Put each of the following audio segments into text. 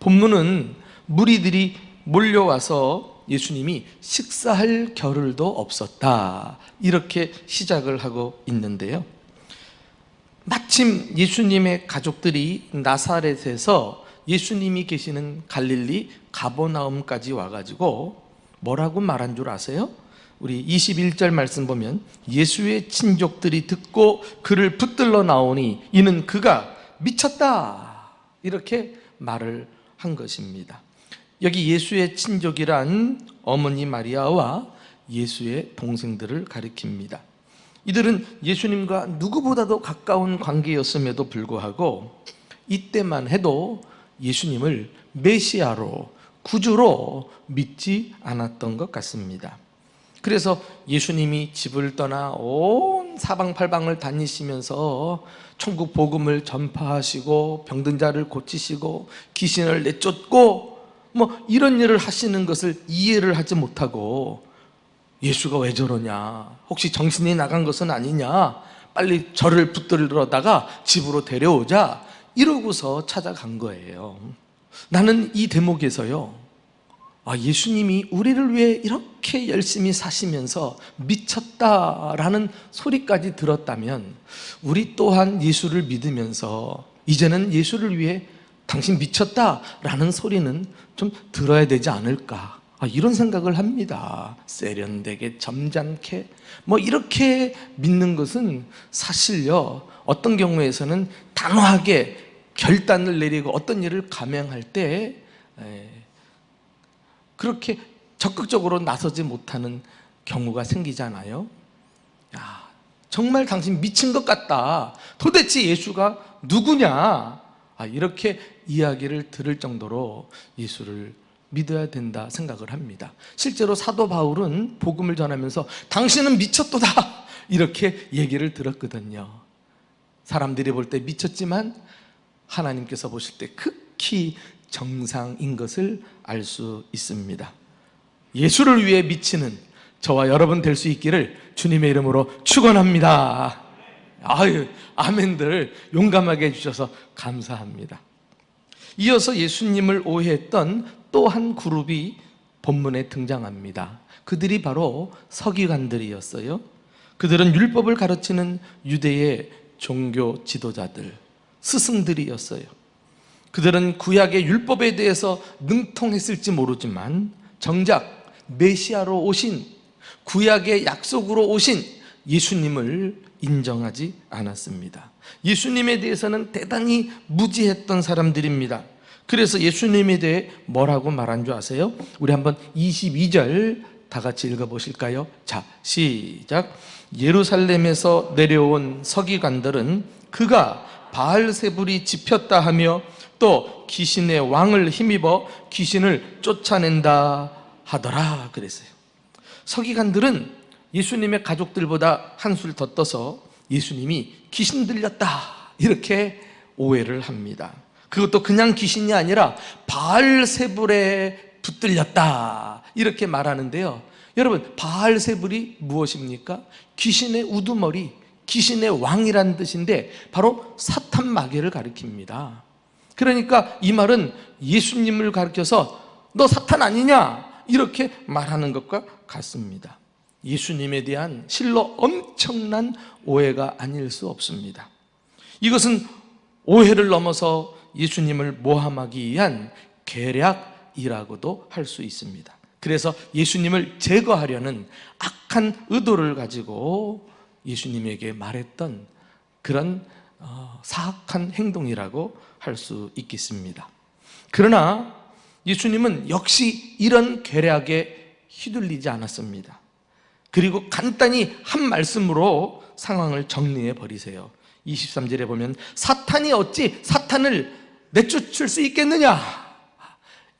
본문은 무리들이 몰려와서 예수님이 식사할 겨를도 없었다, 이렇게 시작을 하고 있는데요. 마침 예수님의 가족들이 나사렛에서 예수님이 계시는 갈릴리 가버나움까지 와가지고 뭐라고 말한 줄 아세요? 우리 21절 말씀 보면 예수의 친족들이 듣고 그를 붙들러 나오니 이는 그가 미쳤다, 이렇게 말을 한 것입니다. 여기 예수의 친족이란 어머니 마리아와 예수의 동생들을 가리킵니다. 이들은 예수님과 누구보다도 가까운 관계였음에도 불구하고 이때만 해도 예수님을 메시아로, 구주로 믿지 않았던 것 같습니다. 그래서 예수님이 집을 떠나 온 사방팔방을 다니시면서 천국 복음을 전파하시고 병든 자를 고치시고 귀신을 내쫓고 이런 일을 하시는 것을 이해를 하지 못하고 예수가 왜 저러냐, 혹시 정신이 나간 것은 아니냐, 빨리 저를 붙들러다가 집으로 데려오자, 이러고서 찾아간 거예요. 나는 이 대목에서요, 예수님이 우리를 위해 이렇게 열심히 사시면서 미쳤다라는 소리까지 들었다면 우리 또한 예수를 믿으면서 이제는 예수를 위해 당신 미쳤다라는 소리는 좀 들어야 되지 않을까, 이런 생각을 합니다. 세련되게 점잖게 이렇게 믿는 것은 사실요, 어떤 경우에서는 단호하게 결단을 내리고 어떤 일을 감행할 때 그렇게 적극적으로 나서지 못하는 경우가 생기잖아요. 정말 당신 미친 것 같다, 도대체 예수가 누구냐, 이렇게 이야기를 들을 정도로 예수를 믿어야 된다 생각을 합니다. 실제로 사도 바울은 복음을 전하면서 당신은 미쳤도다, 이렇게 얘기를 들었거든요. 사람들이 볼 때 미쳤지만 하나님께서 보실 때 극히 정상인 것을 알 수 있습니다. 예수를 위해 미치는 저와 여러분 될 수 있기를 주님의 이름으로 축원합니다. 아멘들 용감하게 해주셔서 감사합니다. 이어서 예수님을 오해했던 또 한 그룹이 본문에 등장합니다. 그들이 바로 서기관들이었어요. 그들은 율법을 가르치는 유대의 종교 지도자들, 스승들이었어요. 그들은 구약의 율법에 대해서 능통했을지 모르지만 정작 메시아로 오신, 구약의 약속으로 오신 예수님을 인정하지 않았습니다. 예수님에 대해서는 대단히 무지했던 사람들입니다. 그래서 예수님에 대해 뭐라고 말한 줄 아세요? 우리 한번 22절 다 같이 읽어보실까요? 자, 시작. 예루살렘에서 내려온 서기관들은 그가 바알세불이 집혔다 하며 또 귀신의 왕을 힘입어 귀신을 쫓아낸다 하더라 그랬어요. 서기관들은 예수님의 가족들보다 한술 더 떠서 예수님이 귀신 들렸다, 이렇게 오해를 합니다. 그것도 그냥 귀신이 아니라 바알세불에 붙들렸다, 이렇게 말하는데요. 여러분, 바알세불이 무엇입니까? 귀신의 우두머리, 귀신의 왕이라는 뜻인데 바로 사탄 마귀를 가리킵니다. 그러니까 이 말은 예수님을 가리켜서 너 사탄 아니냐, 이렇게 말하는 것과 같습니다. 예수님에 대한 실로 엄청난 오해가 아닐 수 없습니다. 이것은 오해를 넘어서 예수님을 모함하기 위한 계략이라고도 할 수 있습니다. 그래서 예수님을 제거하려는 악한 의도를 가지고 예수님에게 말했던 그런 사악한 행동이라고 할 수 있겠습니다. 그러나 예수님은 역시 이런 계략에 휘둘리지 않았습니다. 그리고 간단히 한 말씀으로 상황을 정리해 버리세요. 23절에 보면 사탄이 어찌 사탄을 내쫓을 수 있겠느냐,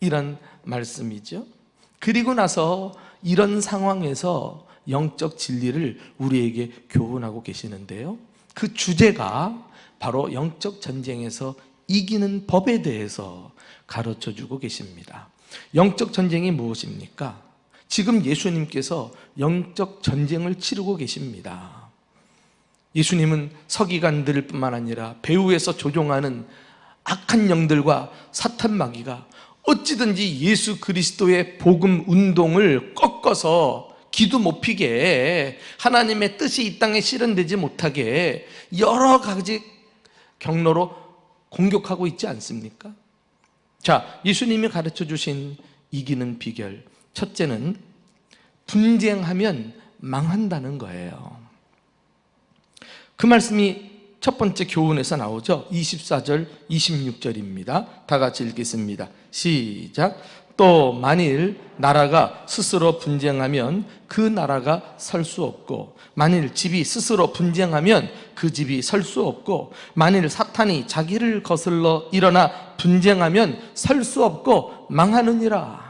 이런 말씀이죠. 그리고 나서 이런 상황에서 영적 진리를 우리에게 교훈하고 계시는데요, 그 주제가 바로 영적 전쟁에서 이기는 법에 대해서 가르쳐주고 계십니다. 영적 전쟁이 무엇입니까? 지금 예수님께서 영적 전쟁을 치르고 계십니다. 예수님은 서기관들뿐만 아니라 배후에서 조종하는 악한 영들과 사탄 마귀가 어찌든지 예수 그리스도의 복음 운동을 꺾어서 기도 못 피게, 하나님의 뜻이 이 땅에 실현되지 못하게 여러 가지 경로로 공격하고 있지 않습니까? 자, 예수님이 가르쳐 주신 이기는 비결, 첫째는 분쟁하면 망한다는 거예요. 그 말씀이 첫 번째 교훈에서 나오죠. 24절, 26절입니다. 다 같이 읽겠습니다. 시작. 또 만일 나라가 스스로 분쟁하면 그 나라가 설 수 없고, 만일 집이 스스로 분쟁하면 그 집이 설 수 없고, 만일 사탄이 자기를 거슬러 일어나 분쟁하면 설 수 없고 망하느니라.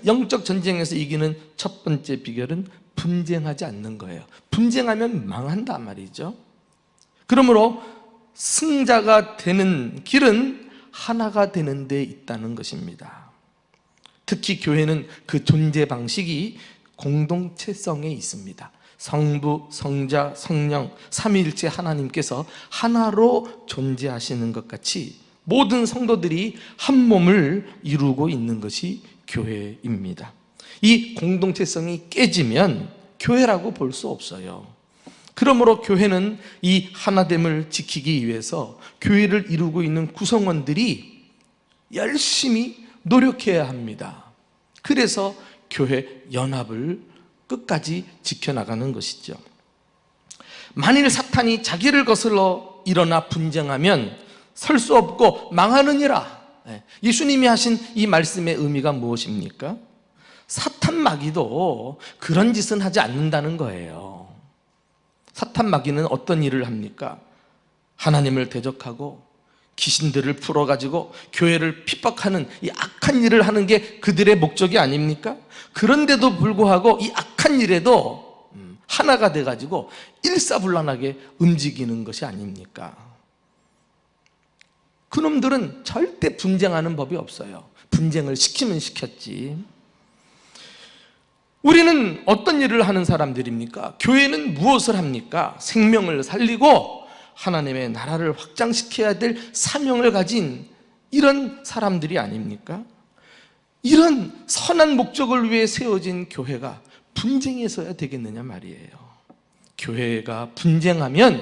영적 전쟁에서 이기는 첫 번째 비결은 분쟁하지 않는 거예요. 분쟁하면 망한단 말이죠. 그러므로 승자가 되는 길은 하나가 되는 데 있다는 것입니다. 특히 교회는 그 존재 방식이 공동체성에 있습니다. 성부, 성자, 성령, 삼위일체 하나님께서 하나로 존재하시는 것 같이 모든 성도들이 한 몸을 이루고 있는 것이 교회입니다. 이 공동체성이 깨지면 교회라고 볼 수 없어요. 그러므로 교회는 이 하나됨을 지키기 위해서 교회를 이루고 있는 구성원들이 열심히 노력해야 합니다. 그래서 교회 연합을 끝까지 지켜나가는 것이죠. 만일 사탄이 자기를 거슬러 일어나 분쟁하면 설 수 없고 망하느니라. 예수님이 하신 이 말씀의 의미가 무엇입니까? 사탄 마귀도 그런 짓은 하지 않는다는 거예요. 사탄 마귀는 어떤 일을 합니까? 하나님을 대적하고 귀신들을 풀어가지고 교회를 핍박하는 이 악한 일을 하는 게 그들의 목적이 아닙니까? 그런데도 불구하고 이 악한 일에도 하나가 돼가지고 일사불란하게 움직이는 것이 아닙니까? 그놈들은 절대 분쟁하는 법이 없어요. 분쟁을 시키면 시켰지. 우리는 어떤 일을 하는 사람들입니까? 교회는 무엇을 합니까? 생명을 살리고 하나님의 나라를 확장시켜야 될 사명을 가진 이런 사람들이 아닙니까? 이런 선한 목적을 위해 세워진 교회가 분쟁해서야 되겠느냐 말이에요. 교회가 분쟁하면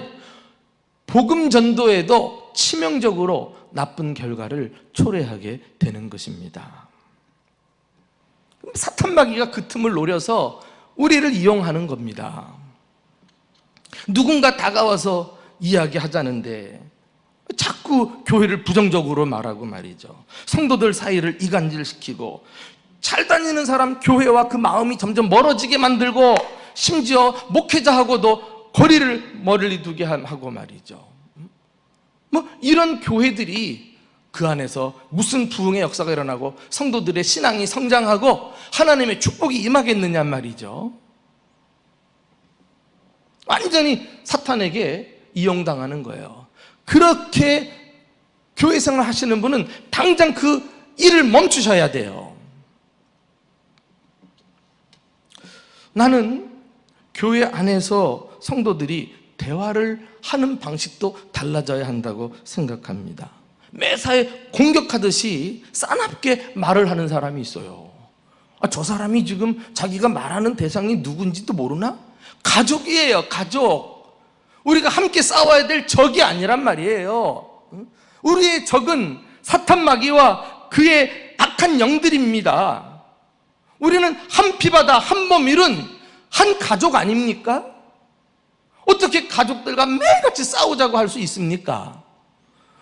복음 전도에도 치명적으로 나쁜 결과를 초래하게 되는 것입니다. 사탄 마귀가 그 틈을 노려서 우리를 이용하는 겁니다. 누군가 다가와서 이야기하자는데 자꾸 교회를 부정적으로 말하고 말이죠. 성도들 사이를 이간질시키고 잘 다니는 사람 교회와 그 마음이 점점 멀어지게 만들고 심지어 목회자하고도 거리를 멀리 두게 하고 말이죠. 이런 교회들이 그 안에서 무슨 부흥의 역사가 일어나고 성도들의 신앙이 성장하고 하나님의 축복이 임하겠느냐 말이죠. 완전히 사탄에게 이용당하는 거예요. 그렇게 교회 생활 하시는 분은 당장 그 일을 멈추셔야 돼요. 나는 교회 안에서 성도들이 대화를 하는 방식도 달라져야 한다고 생각합니다. 매사에 공격하듯이 싸납게 말을 하는 사람이 있어요. 저 사람이 지금 자기가 말하는 대상이 누군지도 모르나? 가족이에요, 가족. 우리가 함께 싸워야 될 적이 아니란 말이에요. 우리의 적은 사탄 마귀와 그의 악한 영들입니다. 우리는 한 피바다 한 몸 이룬 한 가족 아닙니까? 어떻게 가족들과 매일같이 싸우자고 할 수 있습니까?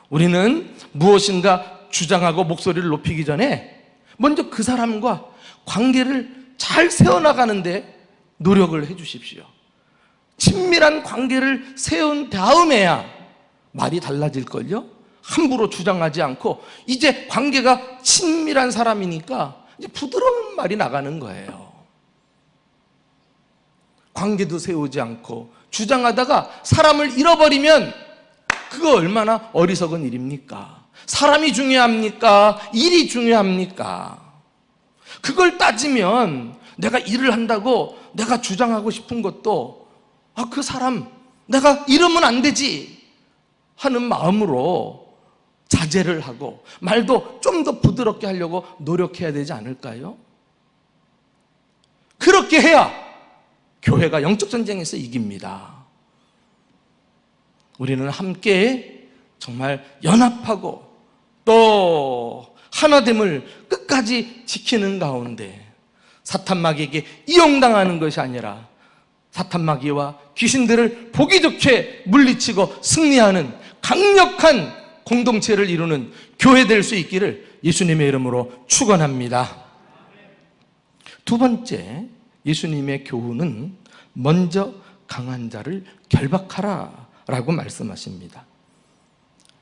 우리는 무엇인가 주장하고 목소리를 높이기 전에 먼저 그 사람과 관계를 잘 세워나가는데 노력을 해 주십시오. 친밀한 관계를 세운 다음에야 말이 달라질걸요? 함부로 주장하지 않고 이제 관계가 친밀한 사람이니까 이제 부드러운 말이 나가는 거예요. 관계도 세우지 않고 주장하다가 사람을 잃어버리면 그거 얼마나 어리석은 일입니까? 사람이 중요합니까? 일이 중요합니까? 그걸 따지면 내가 일을 한다고 내가 주장하고 싶은 것도 그 사람 내가 잃으면 안 되지 하는 마음으로 자제를 하고 말도 좀 더 부드럽게 하려고 노력해야 되지 않을까요? 그렇게 해야 교회가 영적 전쟁에서 이깁니다. 우리는 함께 정말 연합하고 또 하나됨을 끝까지 지키는 가운데 사탄 마귀에게 이용당하는 것이 아니라 사탄 마귀와 귀신들을 보기 좋게 물리치고 승리하는 강력한 공동체를 이루는 교회 될 수 있기를 예수님의 이름으로 축원합니다. 두 번째, 예수님의 교훈은 먼저 강한 자를 결박하라 라고 말씀하십니다.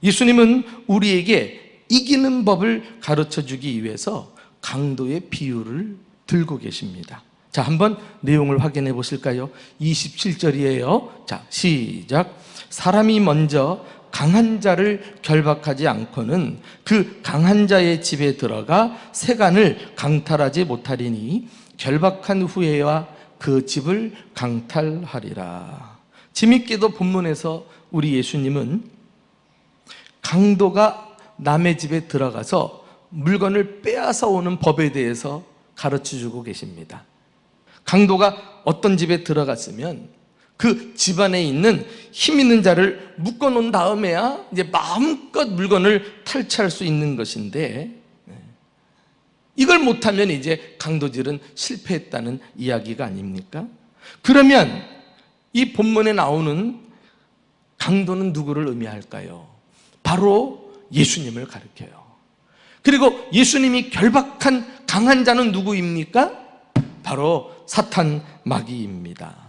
예수님은 우리에게 이기는 법을 가르쳐 주기 위해서 강도의 비유를 들고 계십니다. 자, 한번 내용을 확인해 보실까요? 27절이에요. 자, 시작. 사람이 먼저 강한 자를 결박하지 않고는 그 강한 자의 집에 들어가 세간을 강탈하지 못하리니 결박한 후에야 그 집을 강탈하리라. 재밌게도 본문에서 우리 예수님은 강도가 남의 집에 들어가서 물건을 빼앗아 오는 법에 대해서 가르쳐주고 계십니다. 강도가 어떤 집에 들어갔으면 그 집안에 있는 힘 있는 자를 묶어놓은 다음에야 이제 마음껏 물건을 탈취할 수 있는 것인데, 이걸 못하면 이제 강도질은 실패했다는 이야기가 아닙니까? 그러면 이 본문에 나오는 강도는 누구를 의미할까요? 바로 예수님을 가리켜요. 그리고 예수님이 결박한 강한 자는 누구입니까? 바로 사탄 마귀입니다.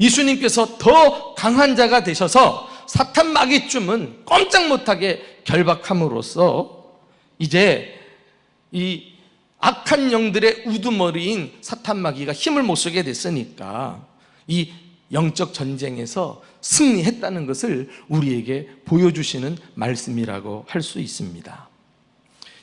예수님께서 더 강한 자가 되셔서 사탄 마귀쯤은 꼼짝 못하게 결박함으로써 이제 이 악한 영들의 우두머리인 사탄 마귀가 힘을 못 쓰게 됐으니까 이 영적 전쟁에서 승리했다는 것을 우리에게 보여주시는 말씀이라고 할 수 있습니다.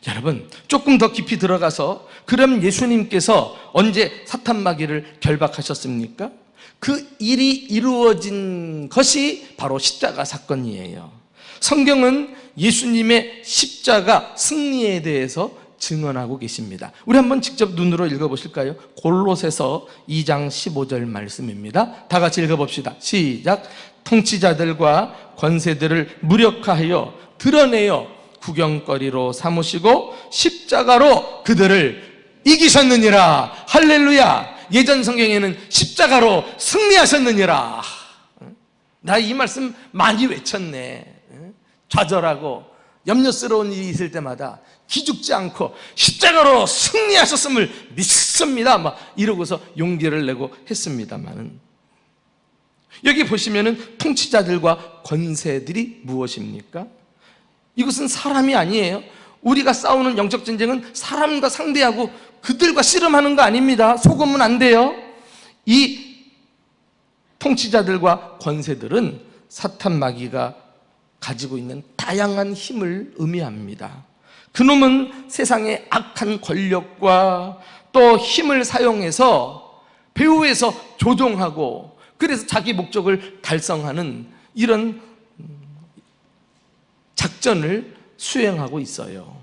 여러분, 조금 더 깊이 들어가서 그럼 예수님께서 언제 사탄 마귀를 결박하셨습니까? 그 일이 이루어진 것이 바로 십자가 사건이에요. 성경은 예수님의 십자가 승리에 대해서 증언하고 계십니다. 우리 한번 직접 눈으로 읽어보실까요? 골로새서 2장 15절 말씀입니다. 다 같이 읽어봅시다. 시작. 통치자들과 권세들을 무력화하여 드러내어 구경거리로 삼으시고 십자가로 그들을 이기셨느니라. 할렐루야. 예전 성경에는 십자가로 승리하셨느니라. 나 이 말씀 많이 외쳤네. 좌절하고 염려스러운 일이 있을 때마다 기죽지 않고 십자가로 승리하셨음을 믿습니다 막 이러고서 용기를 내고 했습니다만, 여기 보시면은 통치자들과 권세들이 무엇입니까? 이것은 사람이 아니에요. 우리가 싸우는 영적 전쟁은 사람과 상대하고 그들과 씨름하는 거 아닙니다. 속으면 안 돼요. 이 통치자들과 권세들은 사탄 마귀가 가지고 있는 다양한 힘을 의미합니다. 그놈은 세상의 악한 권력과 또 힘을 사용해서 배후에서 조종하고 그래서 자기 목적을 달성하는 이런 작전을 수행하고 있어요.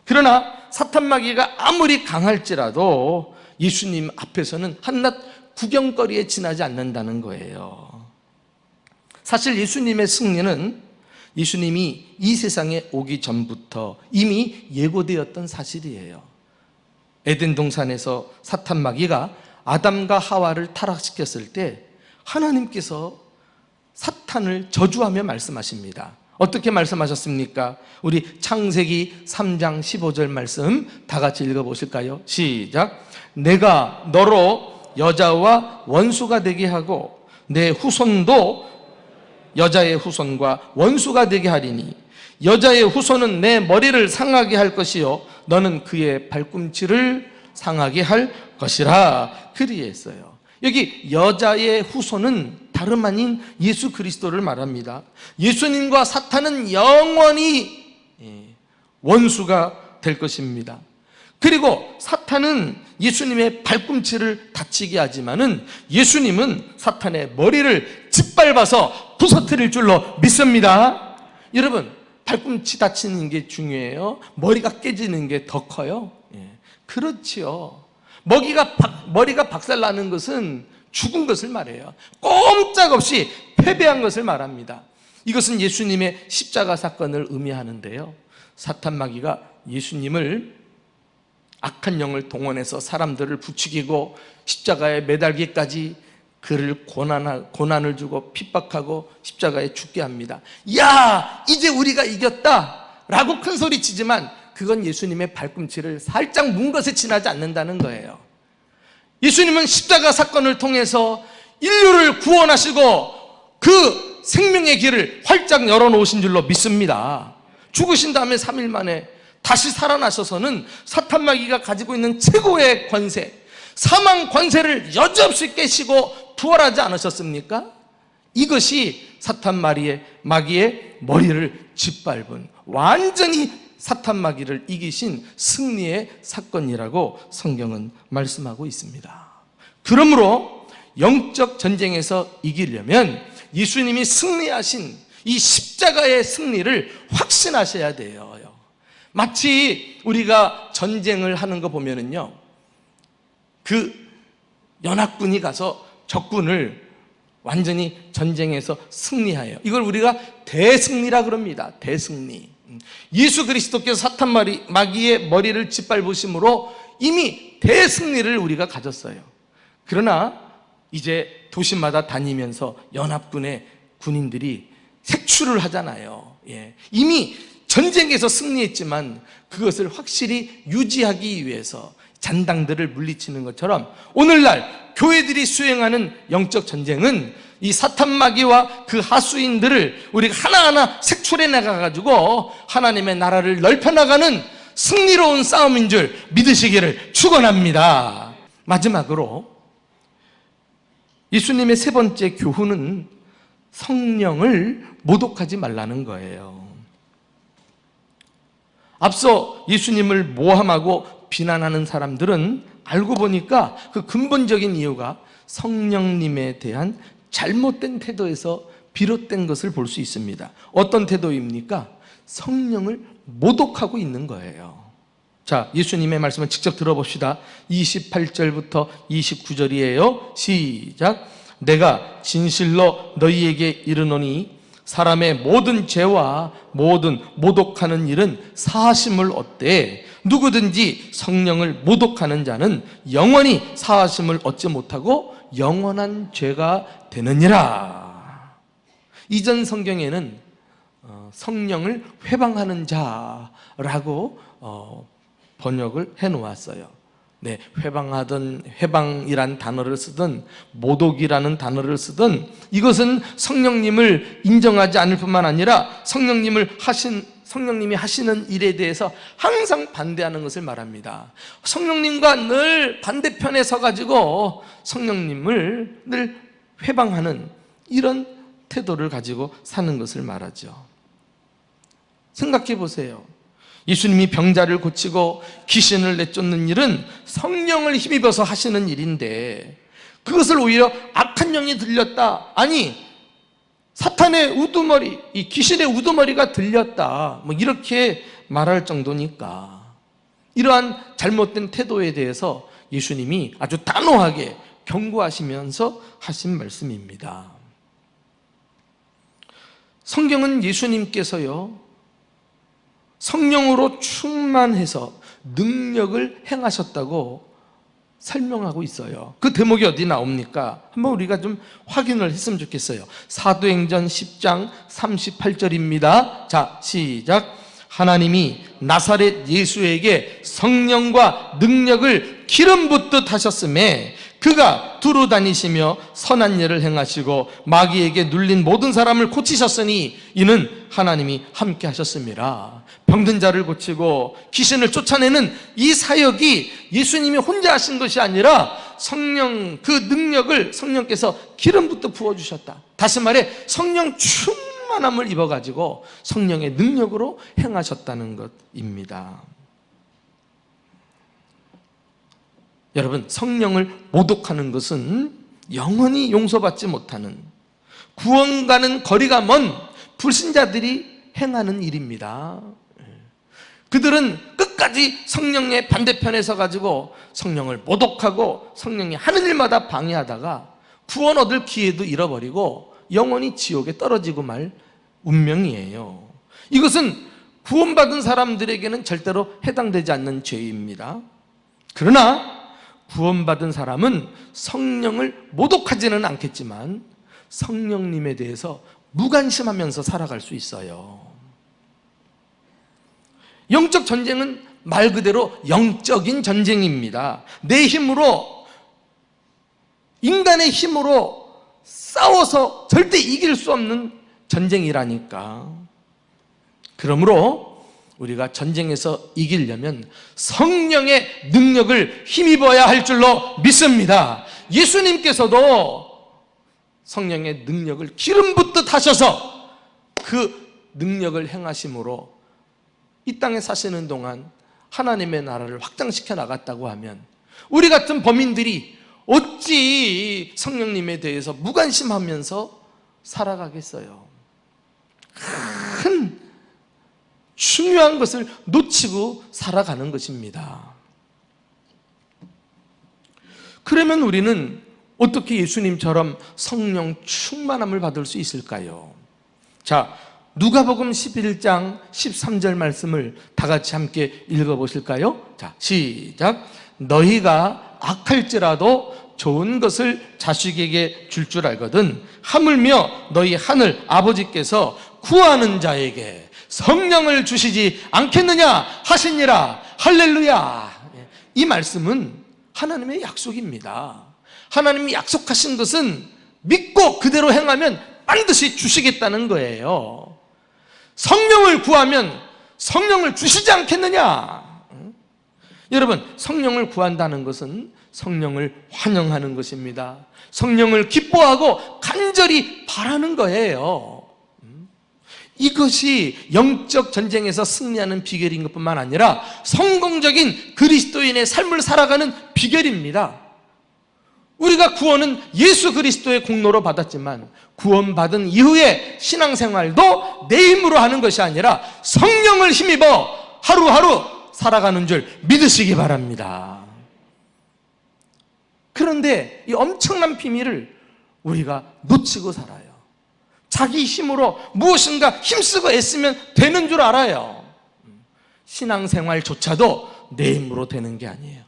그러나 사탄 마귀가 아무리 강할지라도 예수님 앞에서는 한낱 구경거리에 지나지 않는다는 거예요. 사실 예수님의 승리는 예수님이 이 세상에 오기 전부터 이미 예고되었던 사실이에요. 에덴 동산에서 사탄 마귀가 아담과 하와를 타락시켰을 때 하나님께서 사탄을 저주하며 말씀하십니다. 어떻게 말씀하셨습니까? 우리 창세기 3장 15절 말씀 다 같이 읽어보실까요? 시작. 내가 너로 여자와 원수가 되게 하고 내 후손도 여자의 후손과 원수가 되게 하리니 여자의 후손은 내 머리를 상하게 할 것이요 너는 그의 발꿈치를 상하게 할 것이라 그리했어요. 여기 여자의 후손은 다름 아닌 예수 그리스도를 말합니다. 예수님과 사탄은 영원히 원수가 될 것입니다. 그리고 사탄은 예수님의 발꿈치를 다치게 하지만은 예수님은 사탄의 머리를 짓밟아서 부서뜨릴 줄로 믿습니다. 여러분, 발꿈치 다치는 게 중요해요? 머리가 깨지는 게 더 커요? 예. 그렇지요. 머리가 박살나는 것은 죽은 것을 말해요. 꼼짝없이 패배한 것을 말합니다. 이것은 예수님의 십자가 사건을 의미하는데요, 사탄 마귀가 예수님을 악한 영을 동원해서 사람들을 부추기고 십자가에 매달기까지 그를 고난을 주고 핍박하고 십자가에 죽게 합니다. 야, 이제 우리가 이겼다 라고 큰 소리 치지만 그건 예수님의 발꿈치를 살짝 문 것에 지나지 않는다는 거예요. 예수님은 십자가 사건을 통해서 인류를 구원하시고 그 생명의 길을 활짝 열어놓으신 줄로 믿습니다. 죽으신 다음에 3일 만에 다시 살아나셔서는 사탄 마귀가 가지고 있는 최고의 권세, 사망 권세를 여지없이 깨시고 부활하지 않으셨습니까? 이것이 사탄 마귀의 머리를 짓밟은, 완전히 사탄 마귀를 이기신 승리의 사건이라고 성경은 말씀하고 있습니다. 그러므로 영적 전쟁에서 이기려면 예수님이 승리하신 이 십자가의 승리를 확신하셔야 돼요. 마치 우리가 전쟁을 하는 거 보면은요, 그 연합군이 가서 적군을 완전히 전쟁에서 승리하여, 이걸 우리가 대승리라 그럽니다. 대승리. 예수 그리스도께서 사탄 마귀의 머리를 짓밟으심으로 이미 대승리를 우리가 가졌어요. 그러나 이제 도시마다 다니면서 연합군의 군인들이 색출을 하잖아요. 예. 이미 전쟁에서 승리했지만 그것을 확실히 유지하기 위해서 잔당들을 물리치는 것처럼 오늘날 교회들이 수행하는 영적 전쟁은 이 사탄 마귀와 그 하수인들을 우리가 하나하나 색출해 나가가지고 하나님의 나라를 넓혀나가는 승리로운 싸움인 줄 믿으시기를 축원합니다. 마지막으로 예수님의 세 번째 교훈은 성령을 모독하지 말라는 거예요. 앞서 예수님을 모함하고 비난하는 사람들은 알고 보니까 그 근본적인 이유가 성령님에 대한 잘못된 태도에서 비롯된 것을 볼 수 있습니다. 어떤 태도입니까? 성령을 모독하고 있는 거예요. 자, 예수님의 말씀을 직접 들어봅시다. 28절부터 29절이에요. 시작. 내가 진실로 너희에게 이르노니 사람의 모든 죄와 모든 모독하는 일은 사하심을 얻되 누구든지 성령을 모독하는 자는 영원히 사하심을 얻지 못하고 영원한 죄가 되느니라. 이전 성경에는 성령을 회방하는 자라고 번역을 해놓았어요. 네, 회방이란 단어를 쓰든 모독이라는 단어를 쓰든 이것은 성령님을 인정하지 않을 뿐만 아니라 성령님이 하시는 일에 대해서 항상 반대하는 것을 말합니다. 성령님과 늘 반대편에 서가지고 성령님을 늘 회방하는 이런 태도를 가지고 사는 것을 말하죠. 생각해 보세요. 예수님이 병자를 고치고 귀신을 내쫓는 일은 성령을 힘입어서 하시는 일인데 그것을 오히려 악한 영이 들렸다, 아니 사탄의 우두머리, 이 귀신의 우두머리가 들렸다, 뭐 이렇게 말할 정도니까 이러한 잘못된 태도에 대해서 예수님이 아주 단호하게 경고하시면서 하신 말씀입니다. 성경은 예수님께서요 성령으로 충만해서 능력을 행하셨다고 설명하고 있어요. 그 대목이 어디 나옵니까? 한번 우리가 좀 확인을 했으면 좋겠어요. 사도행전 10장 38절입니다. 자, 시작. 하나님이 나사렛 예수에게 성령과 능력을 기름 붓듯 하셨음에 그가 두루 다니시며 선한 일을 행하시고 마귀에게 눌린 모든 사람을 고치셨으니 이는 하나님이 함께 하셨습니다. 병든 자를 고치고 귀신을 쫓아내는 이 사역이 예수님이 혼자 하신 것이 아니라 성령, 그 능력을 성령께서 기름 붓듯 부어주셨다. 다시 말해 성령 충만함을 입어가지고 성령의 능력으로 행하셨다는 것입니다. 여러분, 성령을 모독하는 것은 영원히 용서받지 못하는, 구원과는 거리가 먼 불신자들이 행하는 일입니다. 그들은 끝까지 성령의 반대편에 서가지고 성령을 모독하고 성령이 하는 일마다 방해하다가 구원 얻을 기회도 잃어버리고 영원히 지옥에 떨어지고 말 운명이에요. 이것은 구원받은 사람들에게는 절대로 해당되지 않는 죄입니다. 그러나 구원받은 사람은 성령을 모독하지는 않겠지만 성령님에 대해서 무관심하면서 살아갈 수 있어요. 영적 전쟁은 말 그대로 영적인 전쟁입니다. 내 힘으로, 인간의 힘으로 싸워서 절대 이길 수 없는 전쟁이라니까. 그러므로 우리가 전쟁에서 이기려면 성령의 능력을 힘입어야 할 줄로 믿습니다. 예수님께서도 성령의 능력을 기름 붓듯 하셔서 그 능력을 행하심으로 이 땅에 사시는 동안 하나님의 나라를 확장시켜 나갔다고 하면 우리 같은 범인들이 어찌 성령님에 대해서 무관심하면서 살아가겠어요? 큰 중요한 것을 놓치고 살아가는 것입니다. 그러면 우리는 어떻게 예수님처럼 성령 충만함을 받을 수 있을까요? 자, 누가복음 11장 13절 말씀을 다 같이 함께 읽어보실까요? 자, 시작. 너희가 악할지라도 좋은 것을 자식에게 줄 줄 알거든 하물며 너희 하늘 아버지께서 구하는 자에게 성령을 주시지 않겠느냐 하시니라. 할렐루야. 이 말씀은 하나님의 약속입니다. 하나님이 약속하신 것은 믿고 그대로 행하면 반드시 주시겠다는 거예요. 성령을 구하면 성령을 주시지 않겠느냐? 여러분, 성령을 구한다는 것은 성령을 환영하는 것입니다. 성령을 기뻐하고 간절히 바라는 거예요. 이것이 영적 전쟁에서 승리하는 비결인 것뿐만 아니라 성공적인 그리스도인의 삶을 살아가는 비결입니다. 우리가 구원은 예수 그리스도의 공로로 받았지만 구원받은 이후의 신앙생활도 내 힘으로 하는 것이 아니라 성령을 힘입어 하루하루 살아가는 줄 믿으시기 바랍니다. 그런데 이 엄청난 비밀을 우리가 놓치고 살아요. 자기 힘으로 무엇인가 힘쓰고 애쓰면 되는 줄 알아요. 신앙생활조차도 내 힘으로 되는 게 아니에요.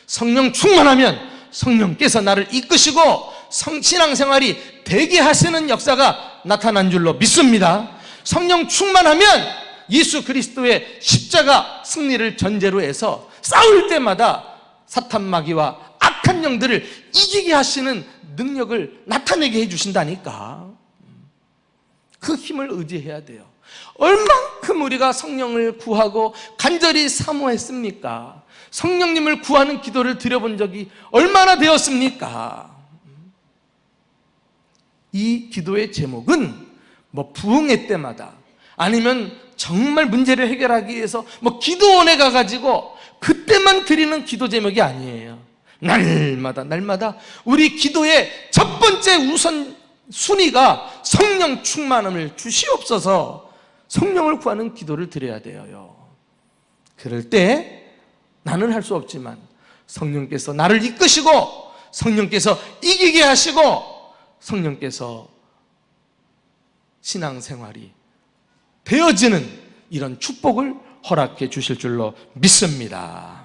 성령 충만하면 성령께서 나를 이끄시고 신앙생활이 되게 하시는 역사가 나타난 줄로 믿습니다. 성령 충만하면 예수 그리스도의 십자가 승리를 전제로 해서 싸울 때마다 사탄 마귀와 악한 영들을 이기게 하시는 능력을 나타내게 해주신다니까. 그 힘을 의지해야 돼요. 얼만큼 우리가 성령을 구하고 간절히 사모했습니까? 성령님을 구하는 기도를 드려본 적이 얼마나 되었습니까? 이 기도의 제목은 부흥회 때마다 아니면 정말 문제를 해결하기 위해서 기도원에 가가지고 그때만 드리는 기도 제목이 아니에요. 날마다 우리 기도의 첫 번째 우선 순위가 성령 충만함을 주시옵소서, 성령을 구하는 기도를 드려야 돼요. 그럴 때 나는 할 수 없지만 성령께서 나를 이끄시고 성령께서 이기게 하시고 성령께서 신앙생활이 되어지는 이런 축복을 허락해 주실 줄로 믿습니다.